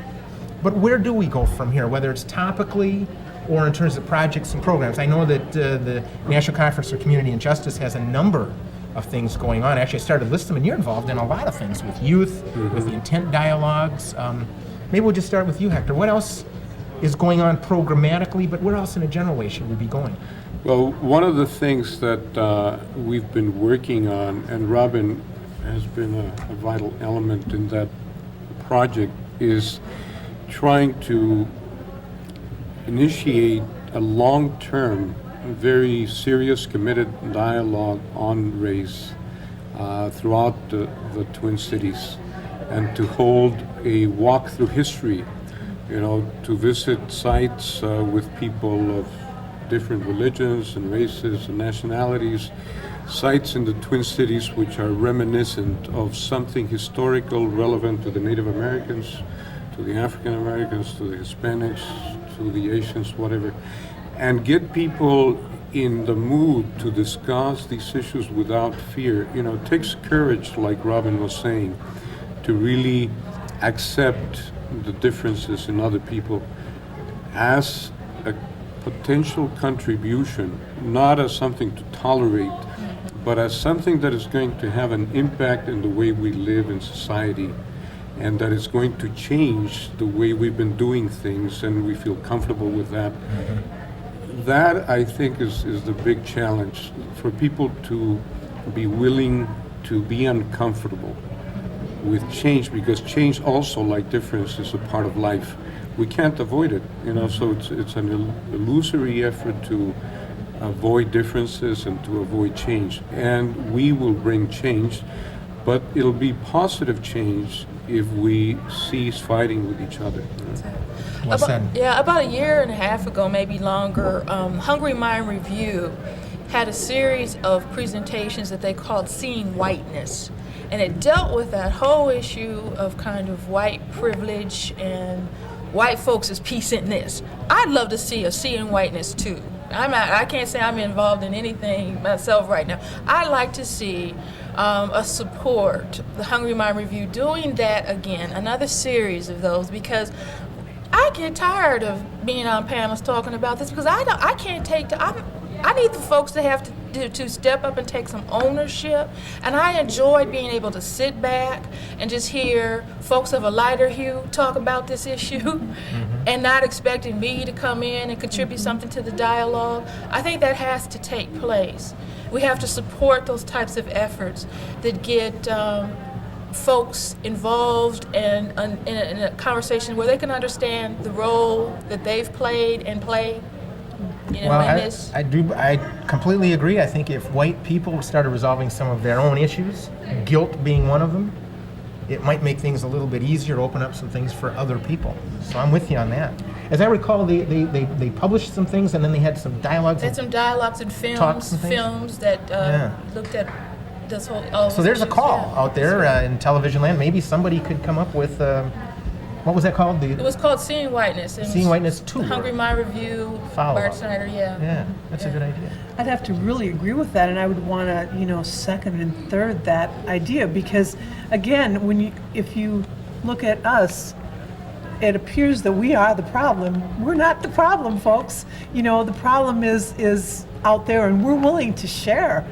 But where do we go from here, whether it's topically or in terms of projects and programs? I know that the National Conference for Community and Justice has a number of things going on. Actually, I started to list them, and you're involved in a lot of things with youth, with the intent dialogues. Maybe we'll just start with you, Hector. What else is going on programmatically, but where else in a general way should we be going? Well, one of the things that we've been working on, and Robin has been a vital element in that project, is trying to initiate a long-term, very serious, committed dialogue on race throughout the Twin Cities, and to hold a walk through history, to visit sites with people of different religions and races and nationalities, sites in the Twin Cities which are reminiscent of something historical relevant to the Native Americans, to the African Americans, to the Hispanics, to the Asians, whatever, and get people in the mood to discuss these issues without fear. It takes courage, like Robin was saying, to really accept the differences in other people as a potential contribution, not as something to tolerate, but as something that is going to have an impact in the way we live in society, and that is going to change the way we've been doing things, and we feel comfortable with that. That, I think, is the big challenge, for people to be willing to be uncomfortable with change, because change also, like difference, is a part of life. We can't avoid it, so it's an illusory effort to avoid differences and to avoid change. And we will bring change, but it'll be positive change if we cease fighting with each other. About a year and a half ago, maybe longer, Hungry Mind Review had a series of presentations that they called Seeing Whiteness. And it dealt with that whole issue of kind of white privilege and white folks as peace in this. I'd love to see a Seeing Whiteness too. I can't say I'm involved in anything myself right now. I'd like to see a support, the Hungry Mind Review, doing that again, another series of those, because I get tired of being on panels talking about this, because I can't take I need the folks to have to to step up and take some ownership. And I enjoyed being able to sit back and just hear folks of a lighter hue talk about this issue and not expecting me to come in and contribute something to the dialogue. I think that has to take place. We have to support those types of efforts that get folks involved in a conversation where they can understand the role that they've played and play. You know, in this. I completely agree. I think if white people started resolving some of their own issues, guilt being one of them, it might make things a little bit easier to open up some things for other people. So I'm with you on that. As I recall, they published some things and then they had some dialogues. They had some dialogues and films that looked at this whole. So there's a call out there in television land. Maybe somebody could come up with. What was that called? It was called Seeing Whiteness. Seeing Whiteness 2. Hungry Mind Review. Bart Snyder, Yeah, that's a good idea. I'd have to really agree with that, and I would want to, second and third that idea because, again, if you look at us, it appears that we are the problem. We're not the problem, folks. The problem is out there, and we're willing to share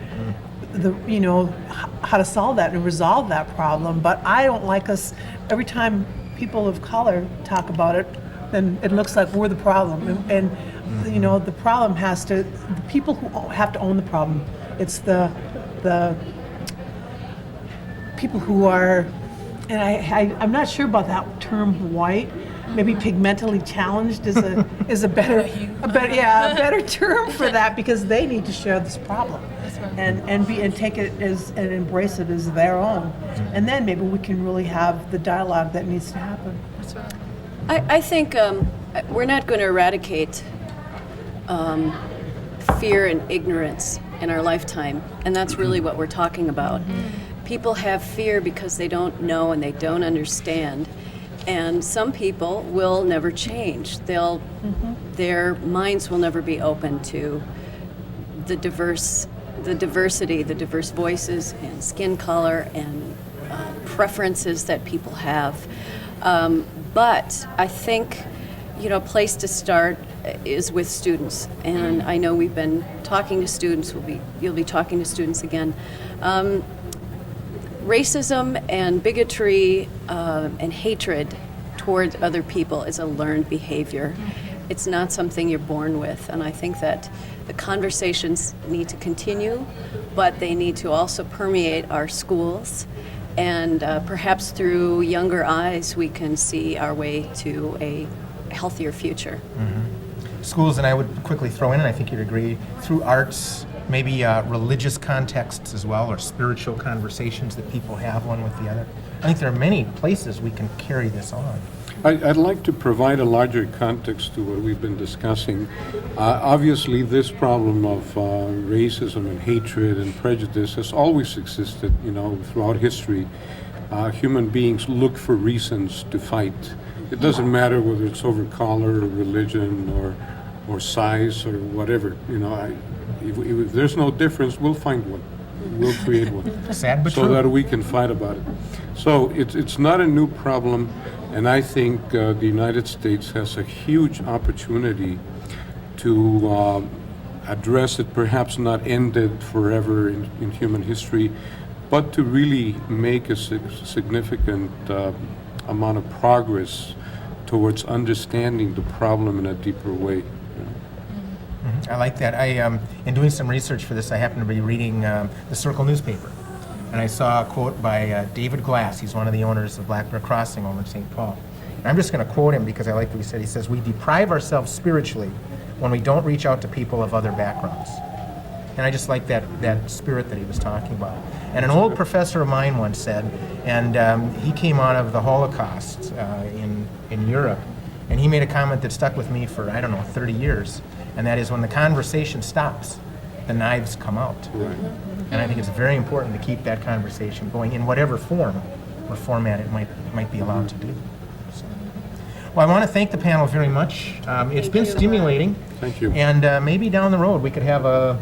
how to solve that and resolve that problem. But I don't like us every time people of color talk about it, then it looks like we're the problem. And the problem the people who have to own the problem. It's the people who are, and I'm not sure about that term white. Maybe pigmentally challenged is a better term for that because they need to share this problem and take it and embrace it as their own, and then maybe we can really have the dialogue that needs to happen. That's right. I think we're not going to eradicate fear and ignorance in our lifetime, and that's really what we're talking about. People have fear because they don't know and they don't understand. And some people will never change. Their minds will never be open to the diversity, the diverse voices and skin color and preferences that people have. But I think, a place to start is with students. And I know we've been talking to students. You'll be talking to students again. Racism and bigotry and hatred toward other people is a learned behavior. It's not something you're born with, and I think that the conversations need to continue, but they need to also permeate our schools, and perhaps through younger eyes we can see our way to a healthier future. Schools, and I would quickly throw in, and I think you'd agree, through arts, maybe religious contexts as well, or spiritual conversations that people have one with the other. I think there are many places we can carry this on. I'd like to provide a larger context to what we've been discussing. Obviously, this problem of racism and hatred and prejudice has always existed, throughout history. Human beings look for reasons to fight. It doesn't matter whether it's over color or religion or size or whatever. If there's no difference, we'll find one. We'll create one. Sad but so true. that we can fight about it. So it's not a new problem, and I think the United States has a huge opportunity to address it, perhaps not end it forever in human history, but to really make a significant amount of progress towards understanding the problem in a deeper way. I like that. In doing some research for this, I happened to be reading the Circle newspaper, and I saw a quote by David Glass. He's one of the owners of Black Bear Crossing over in St. Paul. And I'm just going to quote him because I like what he said. He says, "We deprive ourselves spiritually when we don't reach out to people of other backgrounds." And I just like that spirit that he was talking about. And an old professor of mine once said, and he came out of the Holocaust in Europe, and he made a comment that stuck with me for, 30 years. And that is, when the conversation stops, the knives come out. Right. And I think it's very important to keep that conversation going in whatever form or format it might be allowed to do. So. Well, I want to thank the panel very much. It's been stimulating. Thank you. And maybe down the road we could have a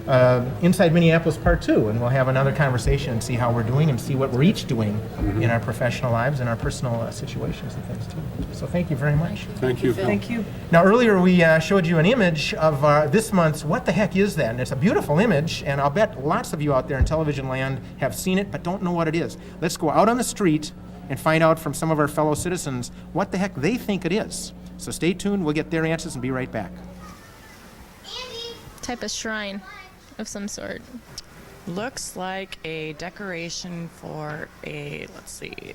Inside Minneapolis Part 2, and we'll have another conversation and see how we're doing and see what we're each doing in our professional lives and our personal situations and things too. So thank you very much. Thank you. Thank you. Now earlier we showed you an image of this month's What the Heck Is That? And it's a beautiful image, and I'll bet lots of you out there in television land have seen it but don't know what it is. Let's go out on the street and find out from some of our fellow citizens what the heck they think it is. So stay tuned, we'll get their answers and be right back. Type of shrine of some sort. Looks like a decoration for a, let's see.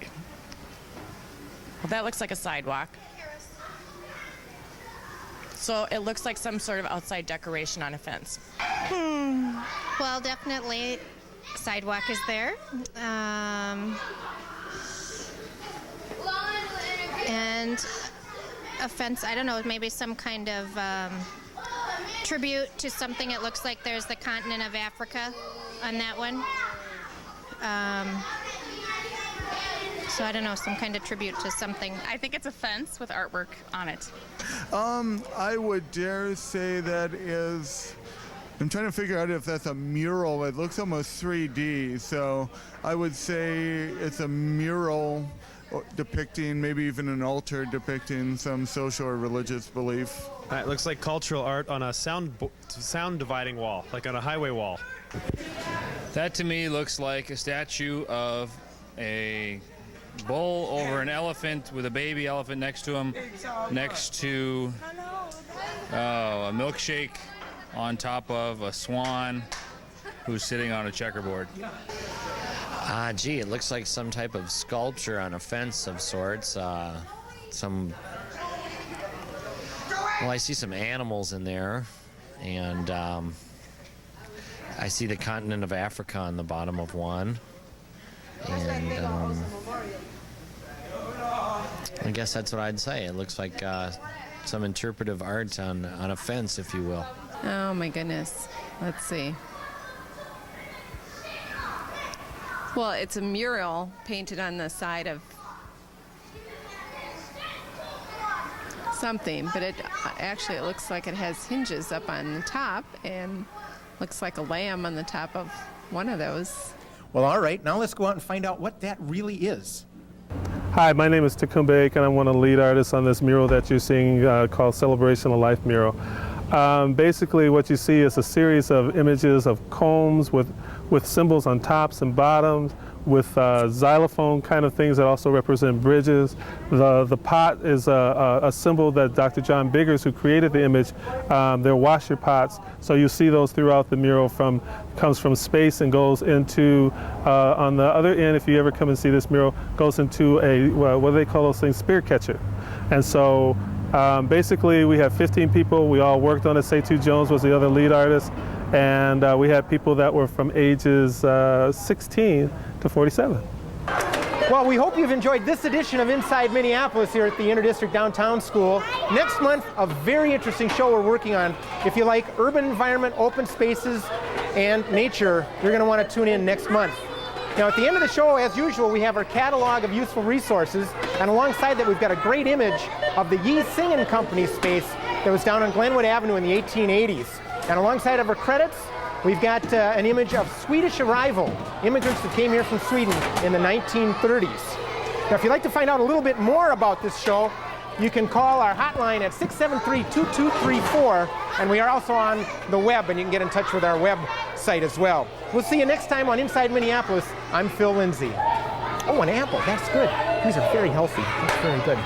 Well, that looks like a sidewalk. So it looks like some sort of outside decoration on a fence. Well, definitely sidewalk is there. And a fence, I don't know, maybe some kind of tribute to something. It looks like there's the continent of Africa on that one. So I don't know, some kind of tribute to something. I think it's a fence with artwork on it. I would dare say that is, I'm trying to figure out if that's a mural. It looks almost 3D, so I would say it's a mural depicting, maybe even an altar depicting some social or religious belief. It looks like cultural art on a sound dividing wall, like on a highway wall. That to me looks like a statue of a bull over an elephant with a baby elephant next to him, next to a milkshake on top of a swan who's sitting on a checkerboard. Gee, it looks like some type of sculpture on a fence of sorts. Well, I see some animals in there, and I see the continent of Africa on the bottom of one. And I guess that's what I'd say. It looks like some interpretive art on a fence, if you will. Oh my goodness. Let's see. Well, it's a mural painted on the side of something, but it looks like it has hinges up on the top and looks like a lamb on the top of one of those. Well, all right, now let's go out and find out what that really is. Hi, my name is Ta-coumba Aiken. I'm one of the lead artists on this mural that you're seeing called Celebration of Life mural. Basically what you see is a series of images of combs with symbols on tops and bottoms, with xylophone kind of things that also represent bridges. The pot is a symbol that Dr. John Biggers, who created the image, they're washer pots. So you see those throughout the mural. Comes from space and goes into, on the other end, if you ever come and see this mural, goes into a, what do they call those things, spear catcher. And so basically we have 15 people. We all worked on it. Seitu Jones was the other lead artist. And we had people that were from ages 16 to 47. Well, we hope you've enjoyed this edition of Inside Minneapolis here at the Interdistrict Downtown School. Next month, a very interesting show we're working on. If you like urban environment, open spaces, and nature, you're going to want to tune in next month. Now, at the end of the show, as usual, we have our catalog of useful resources, and alongside that, we've got a great image of the Yee Sing and Company space that was down on Glenwood Avenue in the 1880s. And alongside of our credits, we've got an image of Swedish arrival, immigrants that came here from Sweden in the 1930s. Now, if you'd like to find out a little bit more about this show, you can call our hotline at 673-2234, and we are also on the web, and you can get in touch with our website as well. We'll see you next time on Inside Minneapolis. I'm Phil Lindsay. Oh, an apple, that's good. These are very healthy. That's very good.